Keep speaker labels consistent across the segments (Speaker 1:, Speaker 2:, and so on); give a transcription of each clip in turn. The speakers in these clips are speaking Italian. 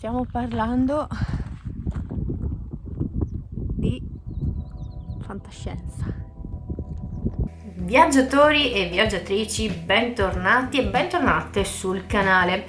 Speaker 1: Stiamo parlando di fantascienza. Viaggiatori e viaggiatrici, bentornati e bentornate sul canale.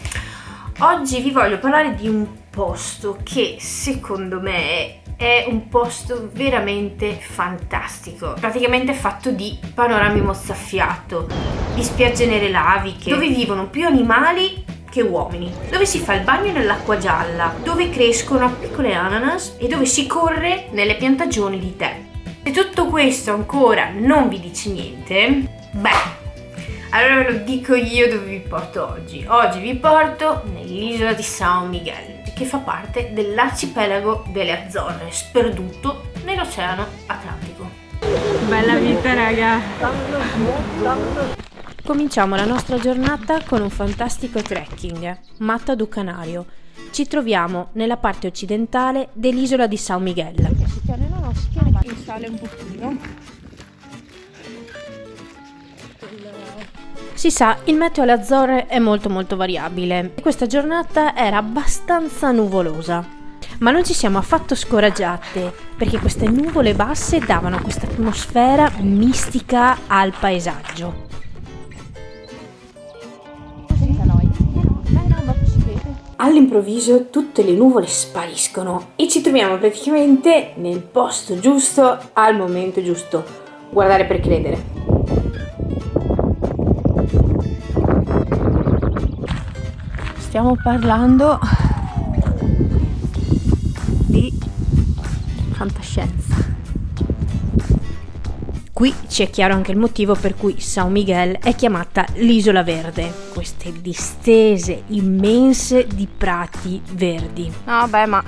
Speaker 1: Oggi vi voglio parlare di un posto che secondo me è un posto veramente fantastico, praticamente fatto di panorami mozzafiato, di spiagge nere laviche, dove vivono più animali che uomini, dove si fa il bagno nell'acqua gialla, dove crescono piccole ananas e dove si corre nelle piantagioni di tè. Se tutto questo ancora non vi dice niente, allora ve lo dico io dove vi porto oggi. Oggi vi porto nell'isola di São Miguel, che fa parte dell'arcipelago delle Azzorre, sperduto nell'Oceano Atlantico.
Speaker 2: Bella vita, raga!
Speaker 1: Cominciamo la nostra giornata con un fantastico trekking, Mata do Canario. Ci troviamo nella parte occidentale dell'isola di São Miguel.
Speaker 2: Il sale un pochino.
Speaker 1: Si sa, il meteo alle Azzorre è molto variabile e questa giornata era abbastanza nuvolosa. Ma non ci siamo affatto scoraggiate, perché queste nuvole basse davano questa atmosfera mistica al paesaggio. All'improvviso tutte le nuvole spariscono e ci troviamo praticamente nel posto giusto al momento giusto. Guardare per credere. Stiamo parlando di fantascienza. Qui ci è chiaro anche il motivo per cui São Miguel è chiamata l'isola verde, queste distese immense di prati verdi.
Speaker 2: No, beh, ma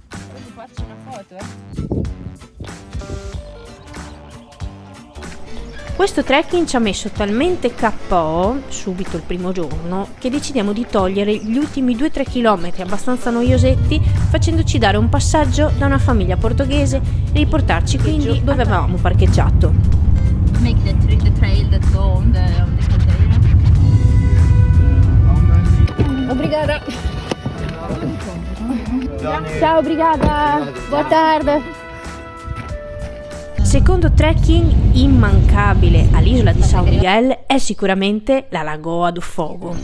Speaker 2: devo farci una foto,
Speaker 1: Questo trekking ci ha messo talmente KO subito il primo giorno che decidiamo di togliere gli ultimi 2-3 km abbastanza noiosetti, facendoci dare un passaggio da una famiglia portoghese e riportarci quindi dove avevamo parcheggiato.
Speaker 2: Make the trail that go on the container. Obrigada. Ciao, obrigada. Boa tarde.
Speaker 1: Secondo trekking immancabile all'isola di São Miguel è sicuramente la Lagoa do Fogo.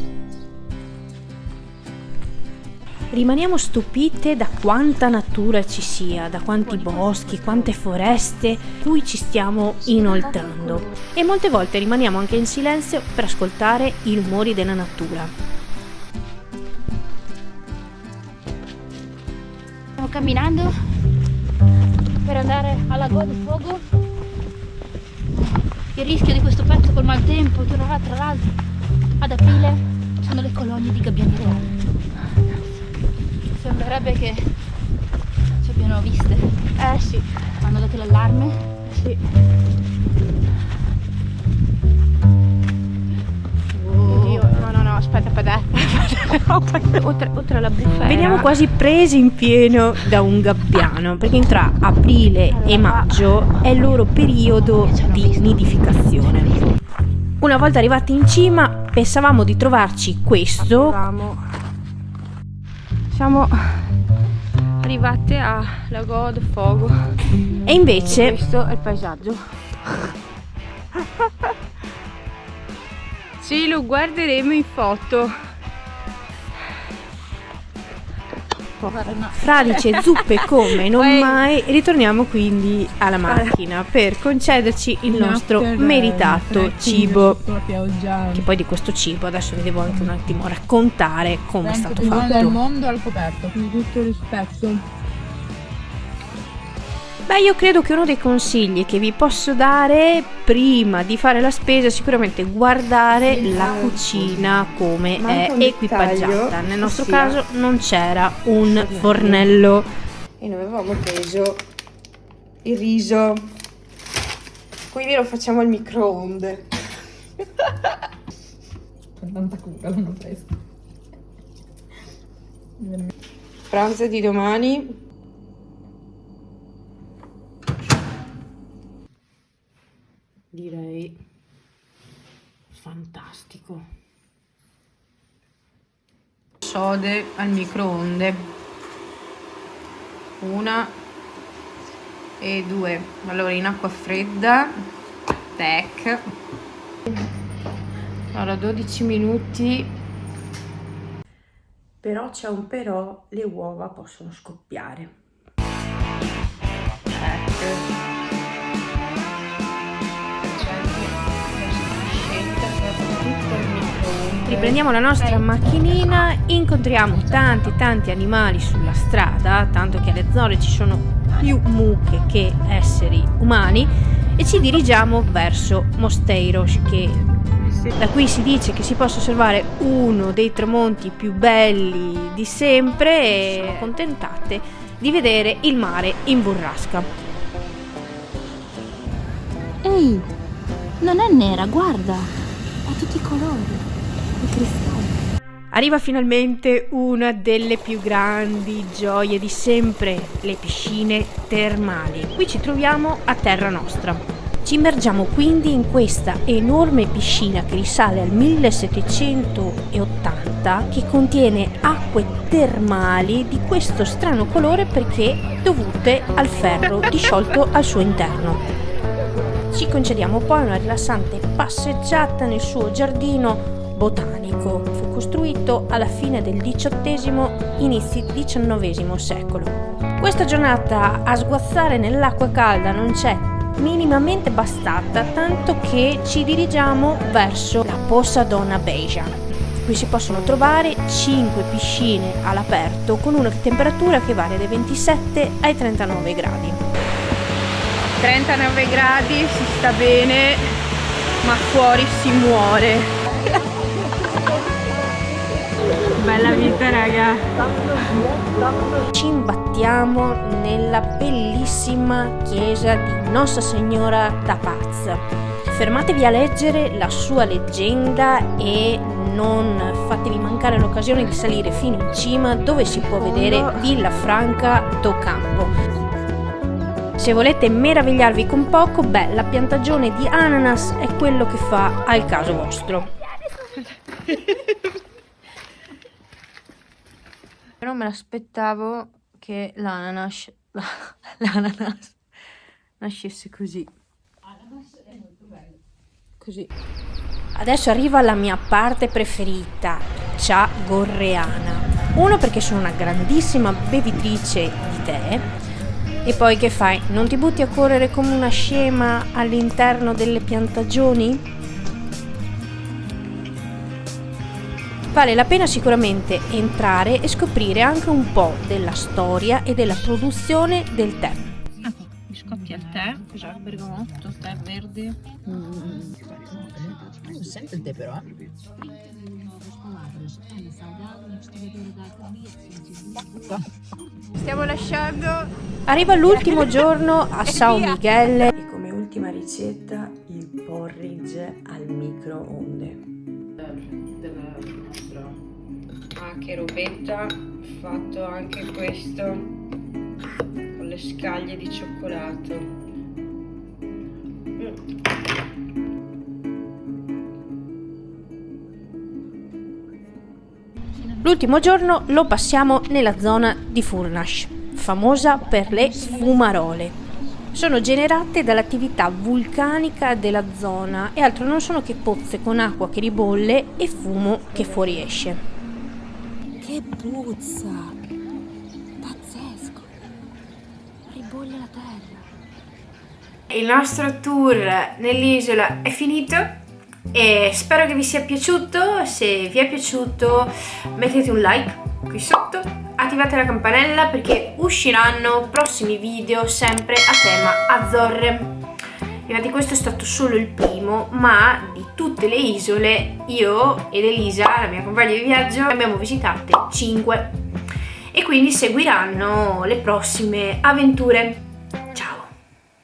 Speaker 1: Rimaniamo stupite da quanta natura ci sia, da quanti boschi, quante foreste cui ci stiamo inoltrando e molte volte rimaniamo anche in silenzio per ascoltare i rumori della natura.
Speaker 2: Stiamo camminando per andare alla Lagoa del Fogo. Il rischio di questo pezzo col maltempo, tra l'altro ad aprile sono le colonie di gabbiani reali. Sembrerebbe che ci abbiano viste. Sì. Hanno dato l'allarme.
Speaker 1: Sì.
Speaker 2: No, aspetta. Oltre alla bufera.
Speaker 1: Veniamo quasi presi in pieno da un gabbiano, perché tra aprile e maggio è il loro periodo di nidificazione. Una volta arrivati in cima pensavamo di trovarci questo.
Speaker 2: Siamo arrivate a Lagoa del Fogo
Speaker 1: E invece
Speaker 2: questo è il paesaggio. Sì, lo guarderemo in foto.
Speaker 1: fradicie zuppe come non mai, ritorniamo quindi alla macchina per concederci il nostro meritato cibo. Che poi di questo cibo adesso vi devo anche un attimo raccontare come è stato
Speaker 3: Dal
Speaker 1: fatto.
Speaker 3: mondo al coperto, quindi tutto il rispetto.
Speaker 1: Beh, io credo che uno dei consigli che vi posso dare prima di fare la spesa è sicuramente guardare la cucina come è equipaggiata. Nel nostro caso non c'era un fornello.
Speaker 4: E noi avevamo preso il riso, quindi lo facciamo al microonde.
Speaker 3: Con tanta cura l'hanno preso.
Speaker 4: Pranzo di domani.
Speaker 1: Direi fantastico.
Speaker 4: sode al microonde. 1 e 2. Allora in acqua fredda. Tac. Allora 12 minuti. Però c'è un però, le uova possono scoppiare. Ecco.
Speaker 1: Riprendiamo la nostra macchinina, incontriamo tanti animali sulla strada, tanto che alle Azzorre ci sono più mucche che esseri umani, e ci dirigiamo verso Mosteiros, che da qui si dice che si possa osservare uno dei tramonti più belli di sempre, e sono contentate di vedere il mare in burrasca.
Speaker 2: Ehi, non è nera, guarda, ha tutti i colori.
Speaker 1: Arriva finalmente una delle più grandi gioie di sempre, le piscine termali. Qui ci troviamo a terra nostra. Ci immergiamo quindi in questa enorme piscina che risale al 1780, che contiene acque termali di questo strano colore perché dovute al ferro disciolto al suo interno. Ci concediamo poi una rilassante passeggiata nel suo giardino botanico. Fu costruito alla fine del XVIII, inizi XIX secolo. Questa giornata a sguazzare nell'acqua calda non c'è minimamente bastata, tanto che ci dirigiamo verso la Poça Dona Beija. Qui si possono trovare 5 piscine all'aperto con una temperatura che varia dai 27 ai 39 gradi.
Speaker 4: 39 gradi, si sta bene, ma fuori si muore. Bella vita, raga.
Speaker 1: Ci imbattiamo nella bellissima chiesa di Nossa Signora da Paz. Fermatevi a leggere la sua leggenda e non fatevi mancare l'occasione di salire fino in cima, dove si può vedere Villa Franca do Campo. Se volete meravigliarvi con poco, la piantagione di ananas è quello che fa al caso vostro. Però me l'aspettavo che l'ananas nascesse così. Così. Adesso arriva la mia parte preferita, Cha Gorreana. Uno, perché sono una grandissima bevitrice di tè. E poi che fai? Non ti butti a correre come una scema all'interno delle piantagioni? Vale la pena sicuramente entrare e scoprire anche un po' della storia e della produzione del tè.
Speaker 4: Ecco, biscotti al tè, cos'è? Bergamotto, tè verde.
Speaker 3: Non sente il tè però,
Speaker 4: Stiamo lasciando.
Speaker 1: Arriva l'ultimo giorno a São Miguel e come ultima ricetta il porridge al microonde.
Speaker 4: Ah, che robetta, ho fatto anche questo con le scaglie di cioccolato.
Speaker 1: L'ultimo giorno lo passiamo nella zona di Furnas, famosa per le fumarole. Sono generate dall'attività vulcanica della zona e altro non sono che pozze con acqua che ribolle e fumo che fuoriesce.
Speaker 2: Che puzza! Pazzesco! Ribolle la terra.
Speaker 1: Il nostro tour nell'isola è finito e spero che vi sia piaciuto. Se vi è piaciuto mettete un like qui sotto, attivate la campanella perché usciranno prossimi video sempre a tema Azzorre. Infatti questo è stato solo il primo, ma di tutte le isole io ed Elisa, la mia compagna di viaggio, ne abbiamo visitate 5 e quindi seguiranno le prossime avventure.